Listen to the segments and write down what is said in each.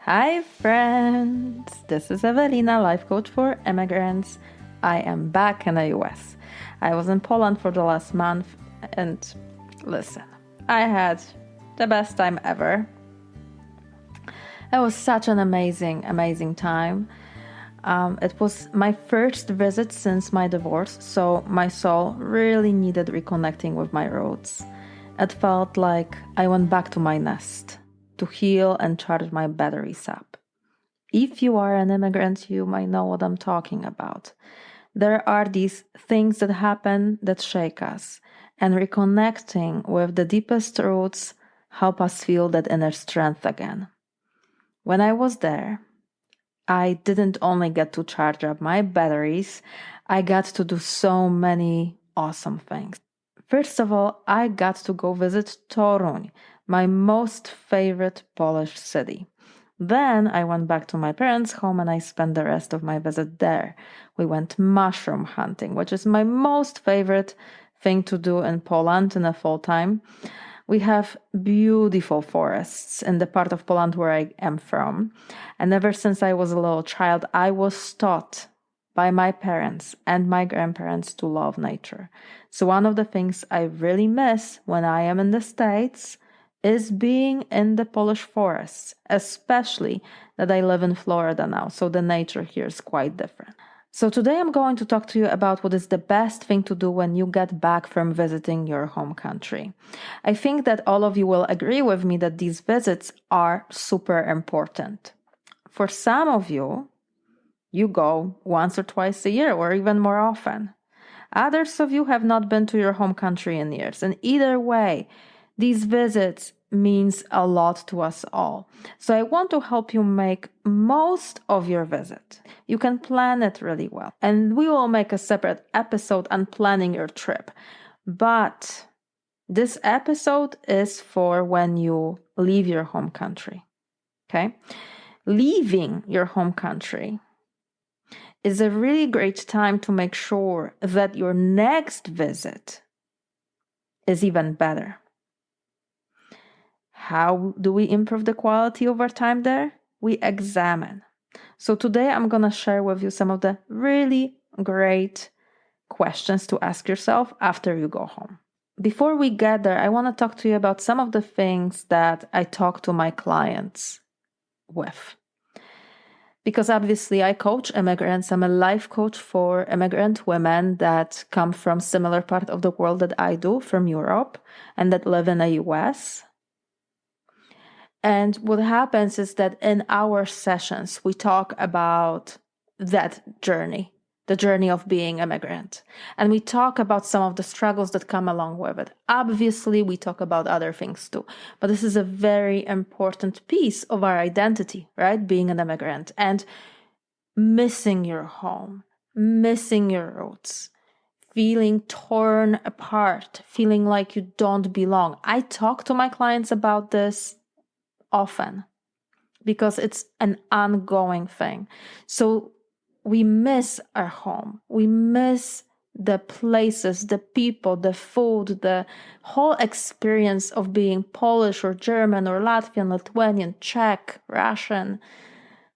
Hi friends, this is Evelina, life coach for immigrants. I am back in the US. I was in Poland for the last month and listen, I had the best time ever. It was such an amazing time. It was my first visit since my divorce, so my soul really needed reconnecting with my roots. It felt like I went back to my nest to heal and charge my batteries up. If you are an immigrant, you might know what I'm talking about. There are these things that happen that shake us, and reconnecting with the deepest roots help us feel that inner strength again. When I was there, I didn't only get to charge up my batteries, I got to do so many awesome things. First of all, I got to go visit Toruń, my most favorite Polish city. Then I went back to my parents' home and I spent the rest of my visit there. We went mushroom hunting, which is my most favorite thing to do in Poland in the fall time. We have beautiful forests in the part of Poland where I am from. And ever since I was a little child, I was taught by my parents and my grandparents to love nature. So one of the things I really miss when I am in the States is being in the Polish forests, especially that I live in Florida now, so the nature here is quite different. So today I'm going to talk to you about what is the best thing to do when you get back from visiting your home country. I think that all of you will agree with me that these visits are super important. For some of you, you go once or twice a year or even more often. Others of you have not been to your home country in years. And either way, these visits means a lot to us all. So I want to help you make most of your visit. You can plan it really well. And we will make a separate episode on planning your trip. But this episode is for when you leave your home country. Okay? Leaving your home country is a really great time to make sure that your next visit is even better. How do we improve the quality of our time there? We examine. So today I'm going to share with you some of the really great questions to ask yourself after you go home. Before we get there, I want to talk to you about some of the things that I talk to my clients with. Because obviously I coach immigrants. I'm a life coach for immigrant women that come from similar part of the world that I do, from Europe, and that live in the US. And what happens is that in our sessions, we talk about that journey, the journey of being immigrant. And we talk about some of the struggles that come along with it. Obviously, we talk about other things too. But this is a very important piece of our identity, right? Being an immigrant and missing your home, missing your roots, feeling torn apart, feeling like you don't belong. I talk to my clients about this often because it's an ongoing thing. So we miss our home. We miss the places, the people, the food, the whole experience of being Polish or German or Latvian, Lithuanian, Czech, Russian,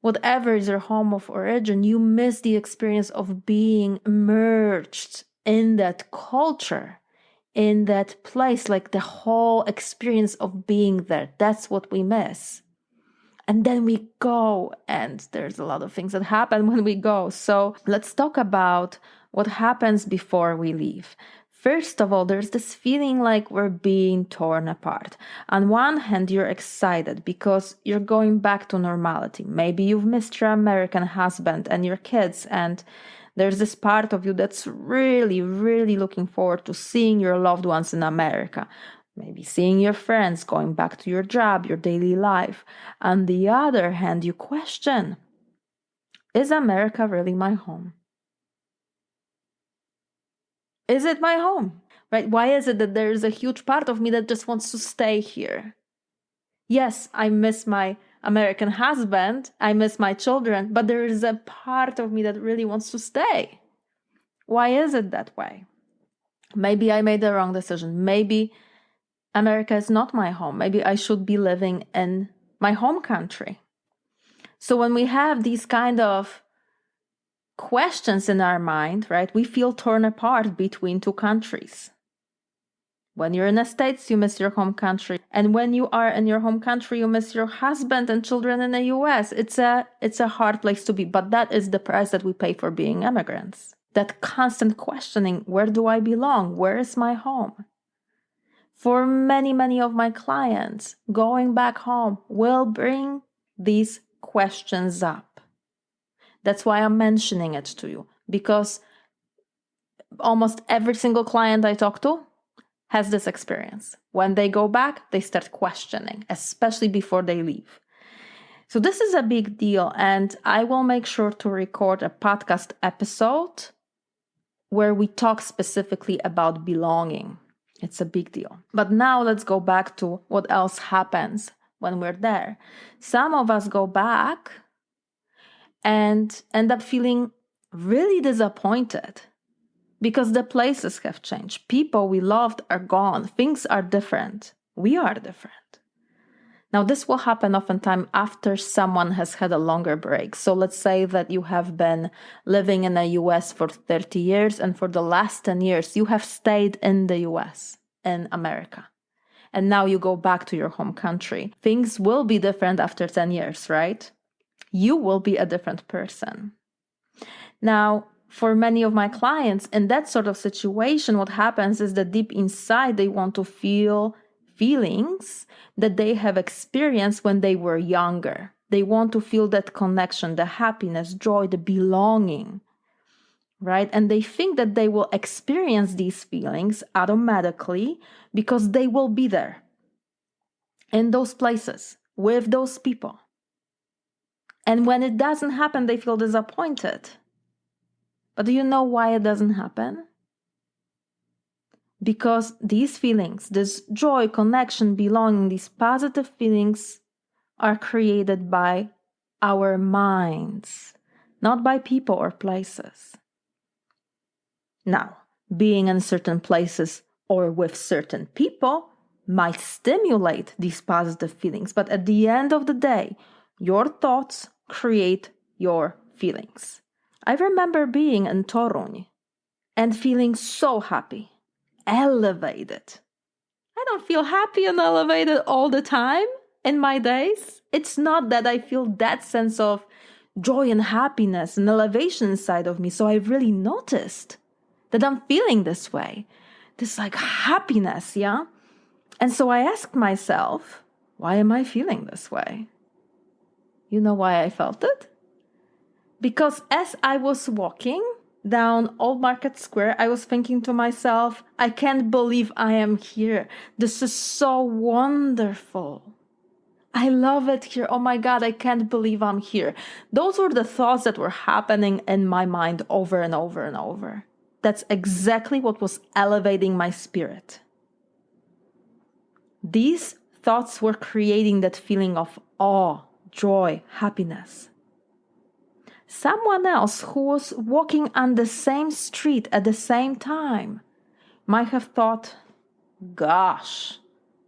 whatever is your home of origin. You miss the experience of being immersed in that culture, in that place, like the whole experience of being there. That's what we miss. And then we go, and there's a lot of things that happen when we go. So let's talk about what happens before we leave. First of all, there's this feeling like we're being torn apart. On one hand, you're excited because you're going back to normality. Maybe you've missed your American husband and your kids, and there's this part of you that's really, really looking forward to seeing your loved ones in America. Maybe seeing your friends, going back to your job, your daily life. On the other hand, you question, is America really my home? Is it my home? Right? Why is it that there's a huge part of me that just wants to stay here? Yes, I miss my American husband, I miss my children, but there is a part of me that really wants to stay. Why is it that way? Maybe I made the wrong decision. Maybe America is not my home. Maybe I should be living in my home country. So when we have these kind of questions in our mind, right, we feel torn apart between two countries. When you're in the States, you miss your home country. And when you are in your home country, you miss your husband and children in the US. It's a hard place to be. But that is the price that we pay for being immigrants. That constant questioning, where do I belong? Where is my home? For many, many of my clients, going back home will bring these questions up. That's why I'm mentioning it to you. Because almost every single client I talk to has this experience. When they go back, they start questioning, especially before they leave. So this is a big deal, and I will make sure to record a podcast episode where we talk specifically about belonging. It's a big deal. But now let's go back to what else happens when we're there. Some of us go back and end up feeling really disappointed because the places have changed. People we loved are gone. Things are different. We are different. Now, this will happen oftentimes after someone has had a longer break. So let's say that you have been living in the US for 30 years, and for the last 10 years, you have stayed in the US, in America. And now you go back to your home country. Things will be different after 10 years, right? You will be a different person. Now, for many of my clients, in that sort of situation, what happens is that deep inside, they want to feel feelings that they have experienced when they were younger. They want to feel that connection, the happiness, joy, the belonging, right? And they think that they will experience these feelings automatically because they will be there in those places with those people. And when it doesn't happen, they feel disappointed. But do you know why it doesn't happen? Because these feelings, this joy, connection, belonging, these positive feelings are created by our minds, not by people or places. Now, being in certain places or with certain people might stimulate these positive feelings, but at the end of the day, your thoughts create your feelings. I remember being in Toruń and feeling so happy, elevated. I don't feel happy and elevated all the time in my days. It's not that I feel that sense of joy and happiness and elevation inside of me. So I really noticed that I'm feeling this way, this like happiness, yeah? And so I asked myself, why am I feeling this way? You know why I felt it? Because as I was walking down Old Market Square, I was thinking to myself, I can't believe I am here. This is so wonderful. I love it here. Oh my God, I can't believe I'm here. Those were the thoughts that were happening in my mind over and over and over. That's exactly what was elevating my spirit. These thoughts were creating that feeling of awe, joy, happiness. Someone else who was walking on the same street at the same time might have thought, gosh,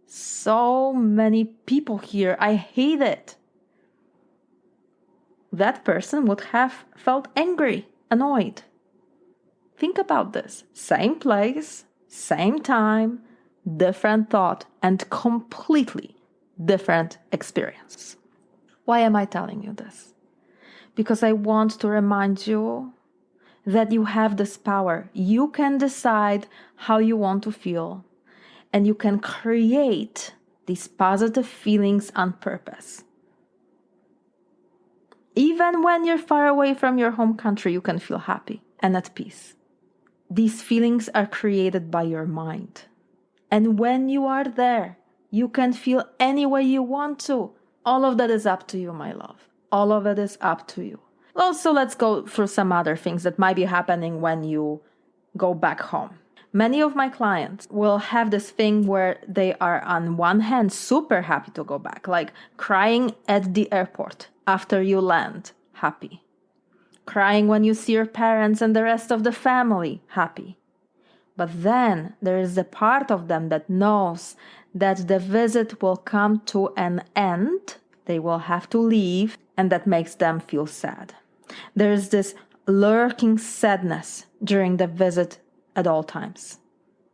so many people here, I hate it. That person would have felt angry, annoyed. Think about this. Same place, same time, different thought, and completely different experience. Why am I telling you this? Because I want to remind you that you have this power. You can decide how you want to feel, and you can create these positive feelings on purpose. Even when you're far away from your home country, you can feel happy and at peace. These feelings are created by your mind. And when you are there, you can feel any way you want to. All of that is up to you, my love. All of it is up to you. Also, let's go through some other things that might be happening when you go back home. Many of my clients will have this thing where they are on one hand super happy to go back, like crying at the airport after you land, happy. Crying when you see your parents and the rest of the family, happy. But then there is a part of them that knows that the visit will come to an end. they will have to leave, and that makes them feel sad. There's this lurking sadness during the visit at all times.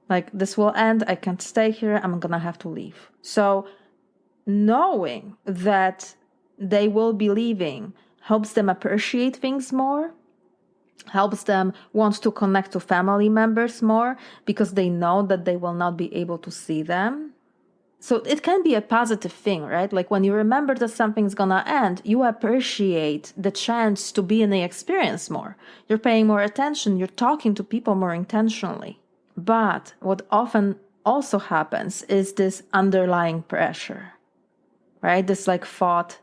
Like, this will end, I can't stay here, I'm gonna have to leave. So knowing that they will be leaving helps them appreciate things more, helps them want to connect to family members more because they know that they will not be able to see them. So it can be a positive thing, right? Like when you remember that something's gonna end, you appreciate the chance to be in the experience more. You're paying more attention, you're talking to people more intentionally. But what often also happens is this underlying pressure, right? This like thought,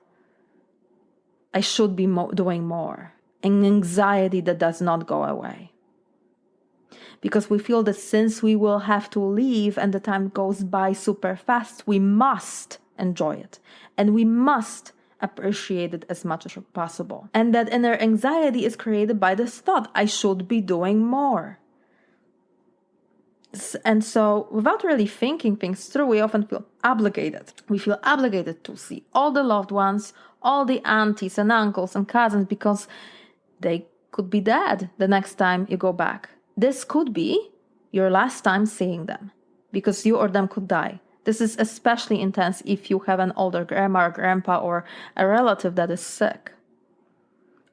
I should be doing more. An anxiety that does not go away. Because we feel that since we will have to leave and the time goes by super fast, we must enjoy it. And we must appreciate it as much as possible. And that inner anxiety is created by this thought, I should be doing more. And so without really thinking things through, we often feel obligated. We feel obligated to see all the loved ones, all the aunties and uncles and cousins, because they could be dead the next time you go back. This could be your last time seeing them because you or them could die. This is especially intense if you have an older grandma or grandpa or a relative that is sick.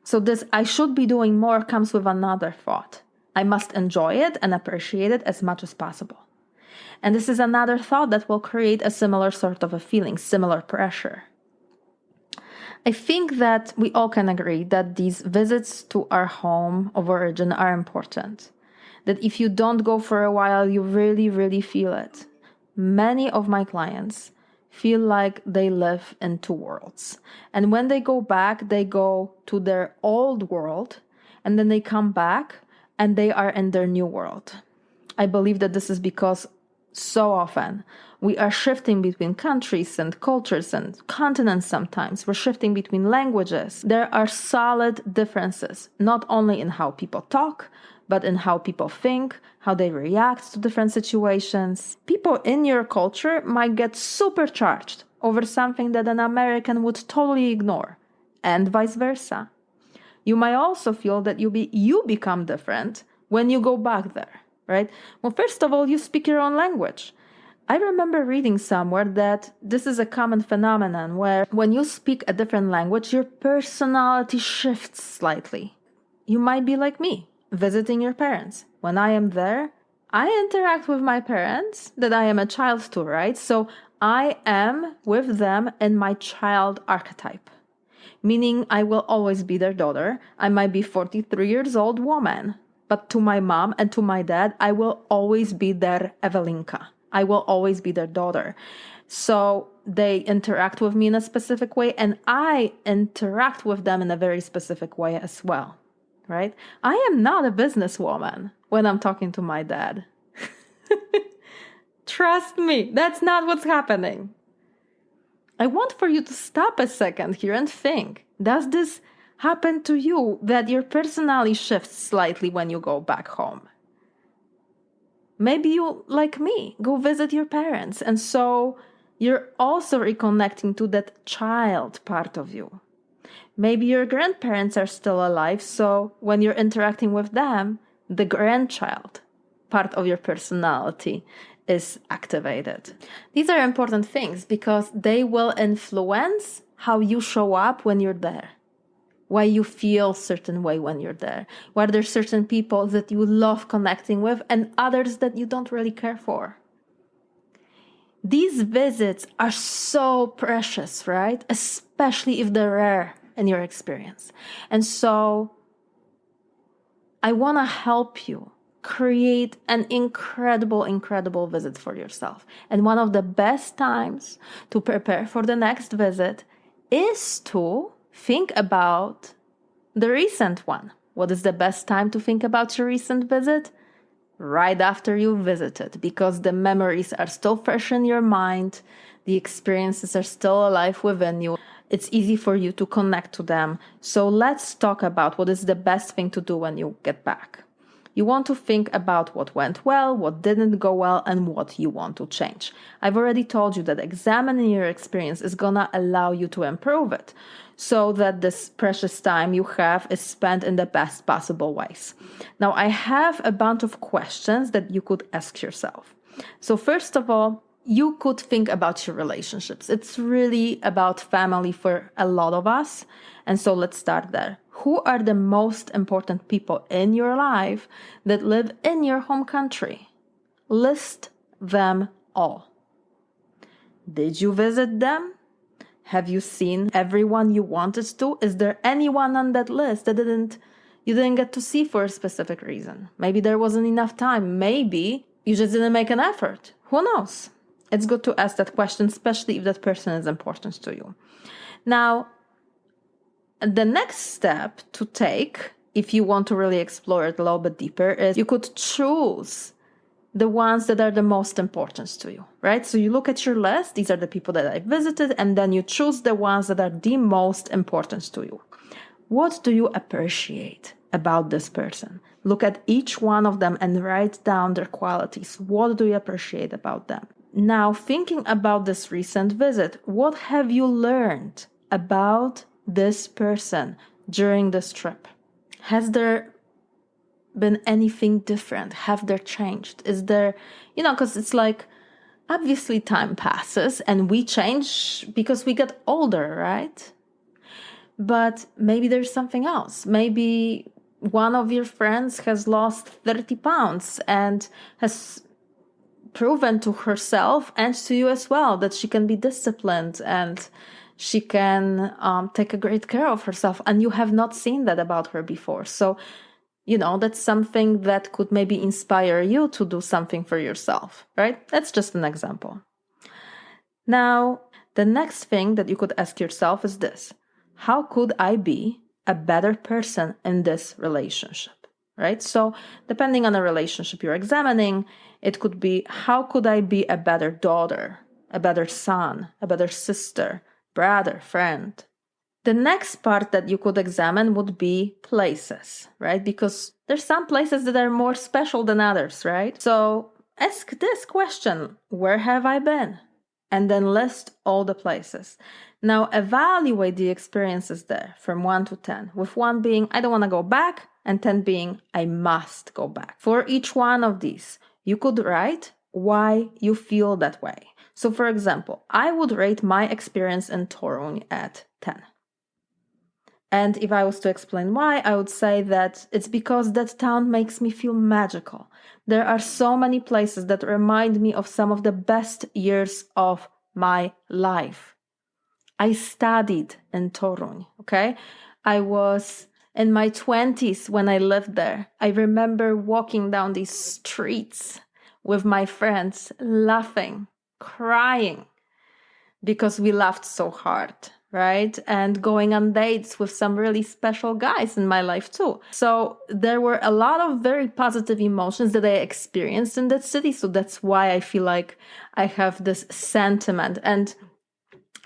So this I should be doing more comes with another thought. I must enjoy it and appreciate it as much as possible. And this is another thought that will create a similar sort of a feeling, similar pressure. I think that we all can agree that these visits to our home of origin are important. That if you don't go for a while, you really, really feel it. Many of my clients feel like they live in two worlds. And when they go back, they go to their old world, and then they come back and they are in their new world. I believe that this is because so often we are shifting between countries and cultures and continents sometimes. We're shifting between languages. There are solid differences, not only in how people talk, but in how people think, how they react to different situations. People in your culture might get supercharged over something that an American would totally ignore, and vice versa. You might also feel that you become different when you go back there, right? Well, first of all, you speak your own language. I remember reading somewhere that this is a common phenomenon where when you speak a different language, your personality shifts slightly. You might be like me, visiting your parents. When I am there, I interact with my parents that I am a child to, right? So I am with them in my child archetype, meaning I will always be their daughter. I might be 43-year-old woman, but to my mom and to my dad, I will always be their Evelinka. I will always be their daughter. So they interact with me in a specific way, and I interact with them in a very specific way as well. Right? I am not a businesswoman when I'm talking to my dad. Trust me, that's not what's happening. I want for you to stop a second here and think, does this happen to you that your personality shifts slightly when you go back home? Maybe you, like me, go visit your parents, and so you're also reconnecting to that child part of you. Maybe your grandparents are still alive, so when you're interacting with them, the grandchild part of your personality is activated. These are important things because they will influence how you show up when you're there, why you feel a certain way when you're there, why there's certain people that you love connecting with and others that you don't really care for. These visits are so precious, right? Especially if they're rare in your experience. And so I want to help you create an incredible visit for yourself. And one of the best times to prepare for the next visit is to think about the recent one. What is the best time to think about your recent visit? Right after you visited, because the memories are still fresh in your mind, the experiences are still alive within you. It's easy for you to connect to them. So let's talk about what is the best thing to do when you get back. You want to think about what went well, what didn't go well, and what you want to change. I've already told you that examining your experience is gonna allow you to improve it so that this precious time you have is spent in the best possible ways. Now, I have a bunch of questions that you could ask yourself. So first of all, you could think about your relationships. It's really about family for a lot of us. And so let's start there. Who are the most important people in your life that live in your home country? List them all. Did you visit them? Have you seen everyone you wanted to? Is there anyone on that list that you didn't get to see for a specific reason? Maybe there wasn't enough time. Maybe you just didn't make an effort. Who knows? It's good to ask that question, especially if that person is important to you. Now, the next step to take, if you want to really explore it a little bit deeper, is you could choose the ones that are the most important to you, right? So you look at your list, these are the people that I visited, and then you choose the ones that are the most important to you. What do you appreciate about this person? Look at each one of them and write down their qualities. What do you appreciate about them? Now, thinking about this recent visit, what have you learned about this person during this trip? Has there been anything different? Have there changed? Is there, because it's like, obviously time passes and we change because we get older, right? But maybe there's something else. Maybe one of your friends has lost 30 pounds and has proven to herself and to you as well that she can be disciplined and she can take a great care of herself. And you have not seen that about her before. So, that's something that could maybe inspire you to do something for yourself, right? That's just an example. Now, the next thing that you could ask yourself is this: how could I be a better person in this relationship, right? So depending on the relationship you're examining, it could be, how could I be a better daughter, a better son, a better sister, brother, friend? The next part that you could examine would be places, right? Because there's some places that are more special than others, right? So ask this question: where have I been? And then list all the places. Now evaluate the experiences there from 1 to 10, with 1 being, I don't want to go back, and 10 being, I must go back. For each one of these, you could write why you feel that way. So for example, I would rate my experience in Torun at 10. And if I was to explain why, I would say that it's because that town makes me feel magical. There are so many places that remind me of some of the best years of my life. I studied in Torun, okay? I was in my 20s when I lived there. I remember walking down these streets with my friends, laughing, crying, because we laughed so hard, right? And going on dates with some really special guys in my life too. So there were a lot of very positive emotions that I experienced in that city. So that's why I feel like I have this sentiment. And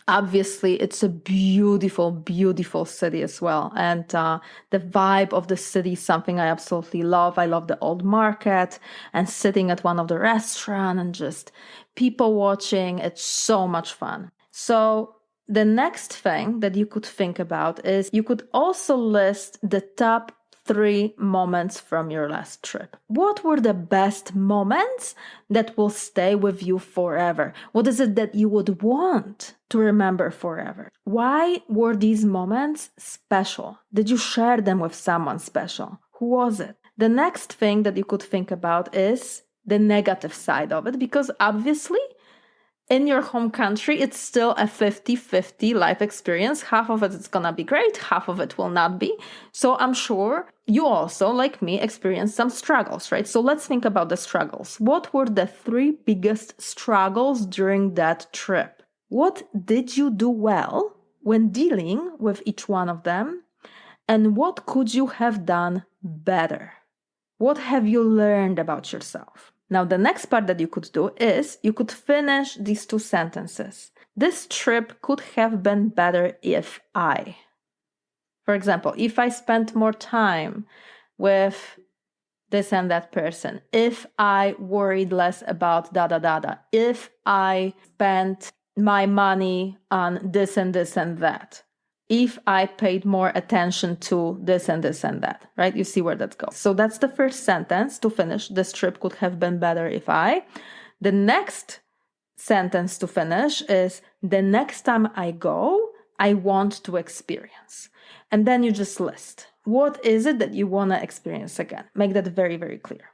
obviously, it's a beautiful, beautiful city as well. And the vibe of the city is something I absolutely love. I love the old market and sitting at one of the restaurants and just people watching. It's so much fun. So the next thing that you could think about is you could also list the top 3 moments from your last trip. What were the best moments that will stay with you forever? What is it that you would want to remember forever? Why were these moments special? Did you share them with someone special? Who was it? The next thing that you could think about is the negative side of it, because obviously in your home country, it's still a 50-50 life experience. Half of it is going to be great, half of it will not be. So I'm sure you also, like me, experienced some struggles, right? So let's think about the struggles. What were the 3 biggest struggles during that trip? What did you do well when dealing with each one of them? And what could you have done better? What have you learned about yourself? Now, the next part that you could do is you could finish these 2 sentences. This trip could have been better if I. For example, if I spent more time with this and that person, if I worried less about if I spent my money on this and this and that, if I paid more attention to this and this and that, right? You see where that goes. So that's the first sentence to finish. This trip could have been better if I. The next sentence to finish is, the next time I go, I want to experience. And then you just list, what is it that you want to experience again? Make that very, very clear.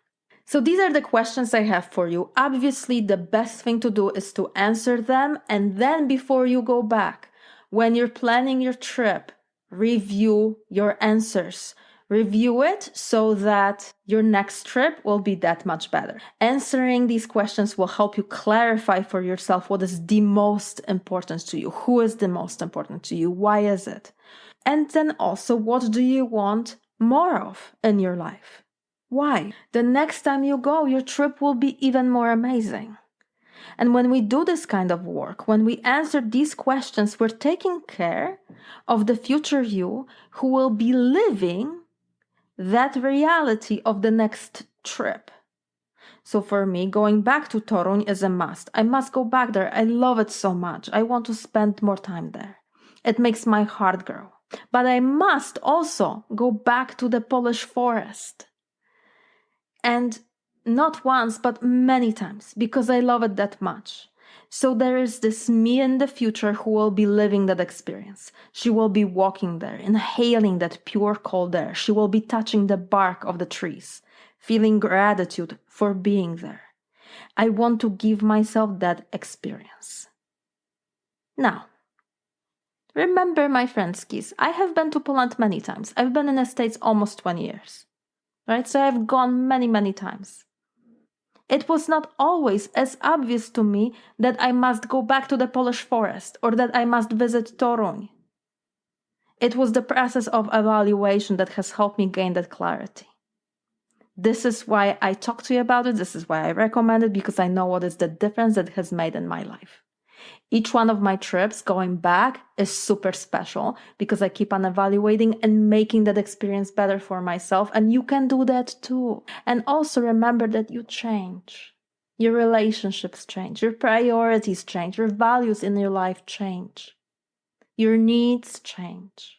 So these are the questions I have for you. Obviously, the best thing to do is to answer them. And then before you go back, when you're planning your trip, review your answers. Review it so that your next trip will be that much better. Answering these questions will help you clarify for yourself what is the most important to you. Who is the most important to you? Why is it? And then also, what do you want more of in your life? Why? The next time you go, your trip will be even more amazing. And when we do this kind of work, when we answer these questions, we're taking care of the future you who will be living that reality of the next trip. So for me, going back to Toruń is a must. I must go back there. I love it so much. I want to spend more time there. It makes my heart grow. But I must also go back to the Polish forest. And not once, but many times, because I love it that much. So there is this me in the future who will be living that experience. She will be walking there, inhaling that pure cold air. She will be touching the bark of the trees, feeling gratitude for being there. I want to give myself that experience. Now, remember my friendskis, I have been to Poland many times. I've been in the States almost 20 years, right? So I've gone many, many times. It was not always as obvious to me that I must go back to the Polish forest or that I must visit Toruń. It was the process of evaluation that has helped me gain that clarity. This is why I talk to you about it. This is why I recommend it, because I know what is the difference that it has made in my life. Each one of my trips going back is super special because I keep on evaluating and making that experience better for myself. And you can do that too. And also remember that you change. Your relationships change. Your priorities change. Your values in your life change. Your needs change.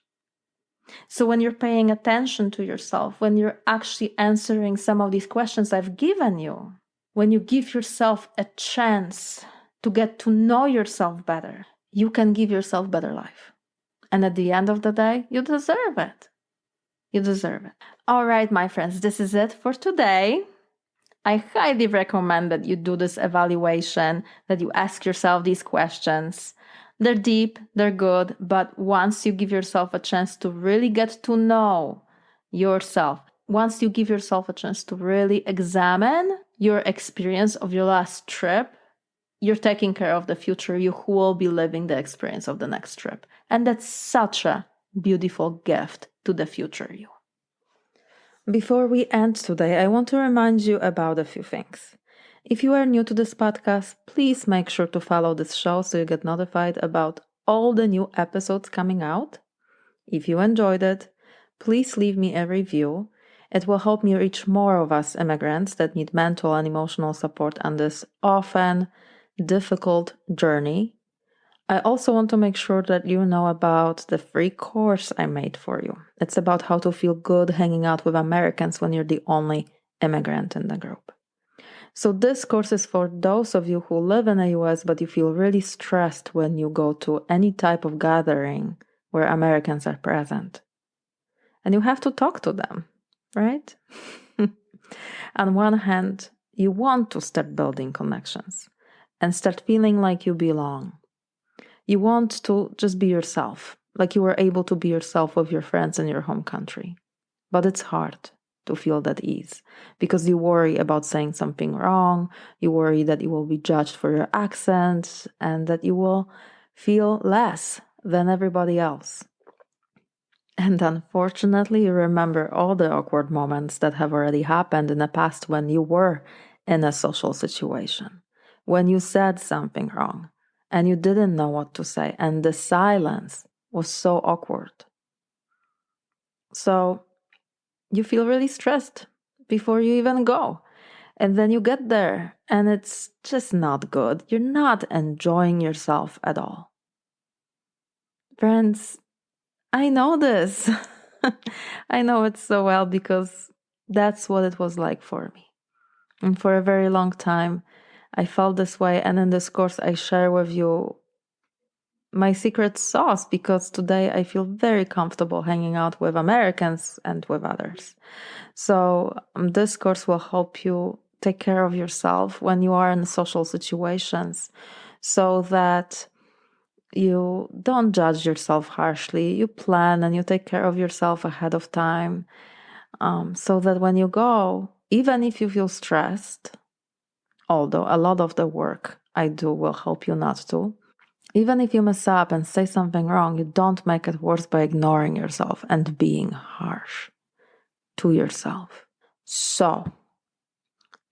So when you're paying attention to yourself, when you're actually answering some of these questions I've given you, when you give yourself a chance to get to know yourself better, you can give yourself a better life. And at the end of the day, you deserve it. You deserve it. All right, my friends, this is it for today. I highly recommend that you do this evaluation, that you ask yourself these questions. They're deep, they're good, but once you give yourself a chance to really get to know yourself, once you give yourself a chance to really examine your experience of your last trip, you're taking care of the future you who will be living the experience of the next trip. And that's such a beautiful gift to the future you. Before we end today, I want to remind you about a few things. If you are new to this podcast, please make sure to follow this show so you get notified about all the new episodes coming out. If you enjoyed it, please leave me a review. It will help me reach more of us immigrants that need mental and emotional support on this often difficult journey. I also want to make sure that you know about the free course I made for you. It's about how to feel good hanging out with Americans when you're the only immigrant in the group. So this course is for those of you who live in the US but you feel really stressed when you go to any type of gathering where Americans are present. And you have to talk to them, right? On one hand, you want to start building connections and start feeling like you belong. You want to just be yourself, like you were able to be yourself with your friends in your home country. But it's hard to feel that ease because you worry about saying something wrong, you worry that you will be judged for your accent, and that you will feel less than everybody else. And unfortunately, you remember all the awkward moments that have already happened in the past when you were in a social situation, when you said something wrong and you didn't know what to say, and the silence was so awkward. So you feel really stressed before you even go. And then you get there and it's just not good. You're not enjoying yourself at all. Friends, I know this. I know it so well because that's what it was like for me. And for a very long time, I felt this way. And in this course, I share with you my secret sauce because today I feel very comfortable hanging out with Americans and with others. So this course will help you take care of yourself when you are in social situations so that you don't judge yourself harshly. You plan and you take care of yourself ahead of time so that when you go, even if you feel stressed, although a lot of the work I do will help you not to, even if you mess up and say something wrong, you don't make it worse by ignoring yourself and being harsh to yourself. So,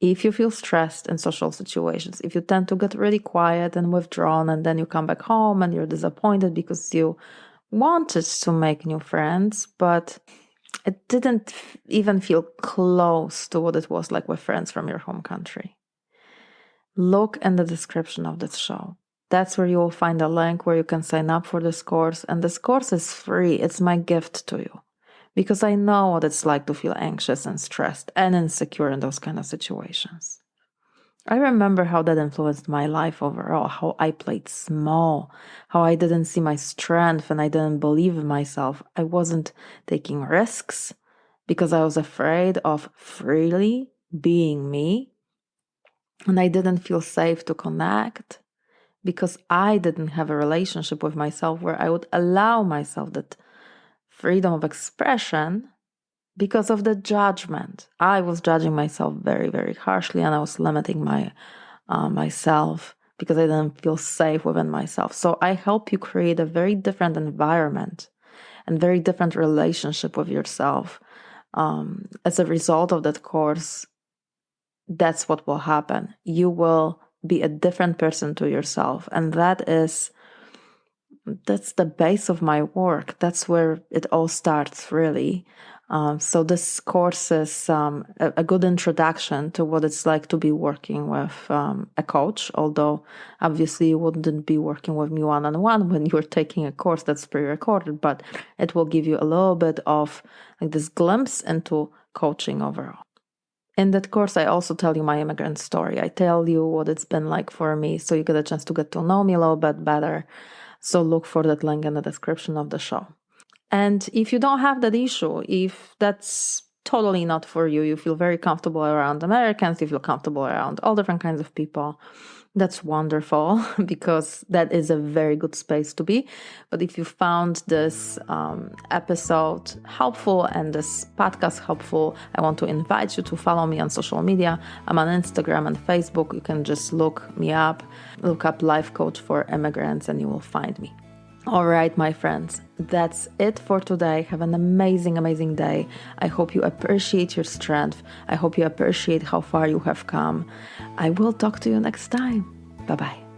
if you feel stressed in social situations, if you tend to get really quiet and withdrawn, and then you come back home and you're disappointed because you wanted to make new friends, but it didn't even feel close to what it was like with friends from your home country, look in the description of this show. That's where you will find a link where you can sign up for this course. And this course is free. It's my gift to you because I know what it's like to feel anxious and stressed and insecure in those kind of situations. I remember how that influenced my life overall, how I played small, how I didn't see my strength and I didn't believe in myself. I wasn't taking risks because I was afraid of freely being me. And I didn't feel safe to connect because I didn't have a relationship with myself where I would allow myself that freedom of expression because of the judgment. I was judging myself very, very harshly and I was limiting myself because I didn't feel safe within myself. So I help you create a very different environment and very different relationship with yourself. As a result of that course, that's what will happen. You will be a different person to yourself. And that's the base of my work. That's where it all starts, really. So this course is a good introduction to what it's like to be working with a coach, although obviously you wouldn't be working with me one-on-one when you're taking a course that's pre-recorded, but it will give you a little bit of like this glimpse into coaching overall. In that course, I also tell you my immigrant story. I tell you what it's been like for me, so you get a chance to get to know me a little bit better. So look for that link in the description of the show. And if you don't have that issue, if that's totally not for you, you feel very comfortable around Americans, you feel comfortable around all different kinds of people, that's wonderful because that is a very good space to be. But if you found this episode helpful and this podcast helpful, I want to invite you to follow me on social media. I'm on Instagram and Facebook. You can just look me up, look up Life Coach for Immigrants, and you will find me. All right, my friends, that's it for today. Have an amazing, amazing day. I hope you appreciate your strength. I hope you appreciate how far you have come. I will talk to you next time. Bye-bye.